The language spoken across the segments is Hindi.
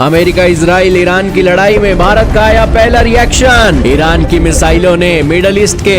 अमेरिका इजराइल ईरान की लड़ाई में भारत का आया पहला रिएक्शन। ईरान की मिसाइलों ने मिडल ईस्ट के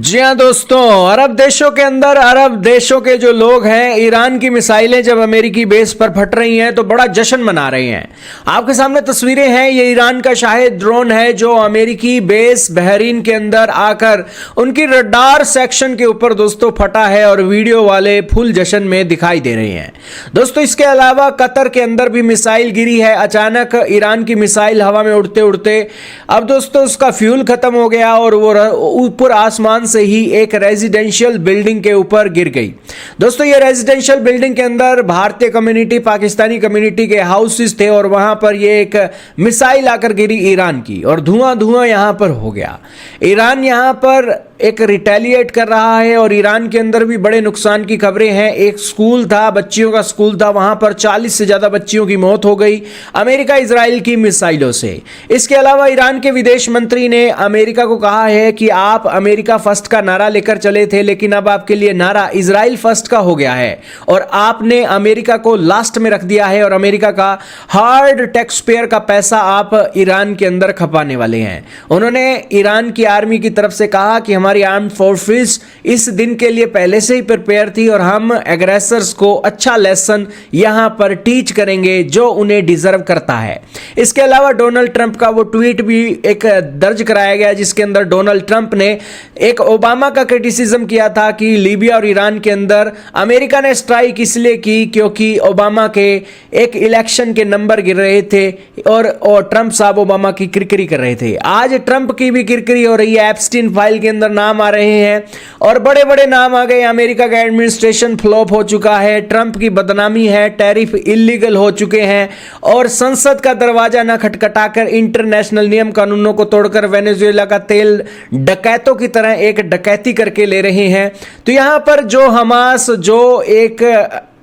जी हाँ दोस्तों, अरब देशों के अंदर अरब देशों के जो लोग हैं, ईरान की मिसाइलें जब अमेरिकी बेस पर फट रही हैं तो बड़ा जश्न मना रहे हैं। आपके सामने तस्वीरें हैं, ये ईरान का शाहिद ड्रोन है जो अमेरिकी बेस बहरीन के अंदर आकर उनकी रडार सेक्शन के ऊपर दोस्तों फटा है और वीडियो वाले फुल जश्न में दिखाई दे रहे हैं। दोस्तों इसके अलावा कतर के अंदर भी मिसाइल गिरी है। अचानक ईरान की मिसाइल हवा में उड़ते उड़ते अब दोस्तों उसका फ्यूल खत्म हो गया और वो ऊपर आसमान से ही एक रेजिडेंशियल बिल्डिंग के ऊपर गिर गई। दोस्तों ये रेजिडेंशियल बिल्डिंग के अंदर भारतीय कम्युनिटी, पाकिस्तानी कम्युनिटी के हाउसेस थे और वहां पर ये एक मिसाइल आकर गिरी ईरान की और धुआं धुआं यहां पर हो गया। ईरान यहां पर एक रिटेलिएट कर रहा है और ईरान के अंदर भी बड़े नुकसान की खबरें हैं। एक स्कूल था, बच्चियों का स्कूल था, वहां पर 40 से ज्यादा बच्चियों की मौत हो गई अमेरिका इजराइल की मिसाइलों से। इसके अलावा ईरान के विदेश मंत्री ने अमेरिका को कहा है कि आप अमेरिका फर्स्ट का नारा लेकर चले थे, लेकिन अब आपके लिए नारा इजराइल फर्स्ट का हो गया है और आपने अमेरिका को लास्ट में रख दिया है और अमेरिका का हार्ड टैक्स पेयर का पैसा आप ईरान के अंदर खपाने वाले हैं। उन्होंने ईरान की आर्मी की तरफ से कहा कि हमारी आर्म्ड फोर्सेस इस दिन के लिए पहले से ही प्रिपेयर थी और हम एग्रेसर्स को अच्छा लेसन यहां पर टीच करेंगे जो उन्हें डिजर्व करता है। इसके अलावा डोनाल्ड ट्रंप का वो ट्वीट भी एक दर्ज कराया गया जिसके अंदर डोनाल्ड ट्रंप ने एक ओबामा का क्रिटिसिज्म किया था कि लीबिया और ईरान के अंदर अमेरिका ने स्ट्राइक इसलिए की क्योंकि ओबामा के एक इलेक्शन के नंबर गिर रहे थे और ट्रंप साहब ओबामा की किरकिरी कर रहे थे। आज ट्रंप की भी किरकिरी हो रही है। एप्स्टीन फाइल के अंदर नाम आ रहे हैं और बड़े बड़े नाम आ गए। अमेरिका का एडमिनिस्ट्रेशन फ्लॉप हो चुका है, ट्रंप की बदनामी है, टैरिफ इलीगल हो चुके हैं और संसद का दरवाजा न खटखटाकर इंटरनेशनल नियम कानूनों को तोड़कर वेनेजुएला का तेल डकैतों की तरह एक डकैती करके ले रहे हैं। तो यहां पर जो हमास, जो एक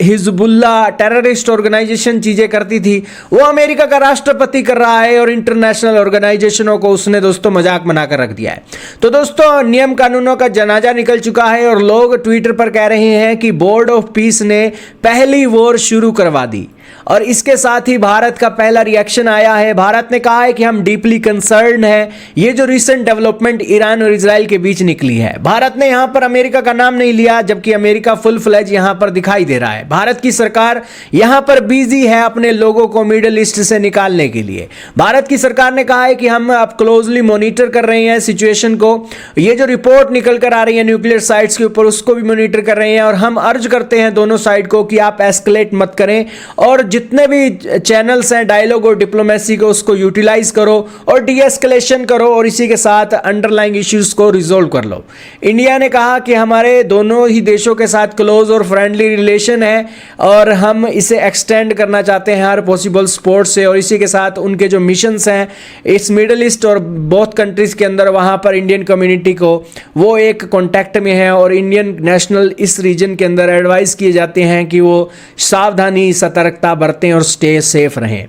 हिजबुल्ला टेररिस्ट ऑर्गेनाइजेशन चीजें करती थी, वो अमेरिका का राष्ट्रपति कर रहा है और इंटरनेशनल ऑर्गेनाइजेशनों को उसने दोस्तों मजाक बनाकर रख दिया है। तो दोस्तों नियम कानूनों का जनाजा निकल चुका है और लोग ट्विटर पर कह रहे हैं कि बोर्ड ऑफ पीस ने पहली वॉर शुरू करवा दी और इसके साथ ही भारत का पहला रिएक्शन आया है। भारत ने कहा है कि हम डीपली कंसर्न है ये जो रिसेंट डेवलपमेंट ईरान और इजराइल के बीच निकली है। भारत ने यहां पर अमेरिका का नाम नहीं लिया जबकि अमेरिका फुल फ्लेज यहां पर दिखाई दे रहा है। भारत की सरकार यहां पर बिजी है अपने लोगों को मिडिल ईस्ट से निकालने के लिए। भारत की सरकार ने कहा है कि हम अब क्लोजली मॉनिटर कर रहे हैं सिचुएशन को। ये जो रिपोर्ट निकल कर आ रही है न्यूक्लियर साइट्स के ऊपर उसको भी मॉनिटर कर रहे हैं और हम अर्ज करते हैं दोनों साइड को कि आप एस्केलेट मत करें और जितने भी चैनल्स हैं डायलॉग और डिप्लोमेसी को उसको यूटिलाइज करो और डी एस्केलेशन करो और इसी के साथ अंडरलाइंग इश्यूज को रिजोल्व कर लो। इंडिया ने कहा कि हमारे दोनों ही देशों के साथ क्लोज और फ्रेंडली रिलेशन है और हम इसे एक्सटेंड करना चाहते हैं हर पॉसिबल सपोर्ट से और इसी के साथ उनके जो मिशंस हैं इस मिडिल ईस्ट और बहुत कंट्रीज के अंदर वहां पर इंडियन कम्युनिटी को वो एक कॉन्टैक्ट में है और इंडियन नेशनल इस रीजन के अंदर एडवाइस किए जाते हैं कि वो सावधानी सतर्कता बरतें और स्टे सेफ रहें।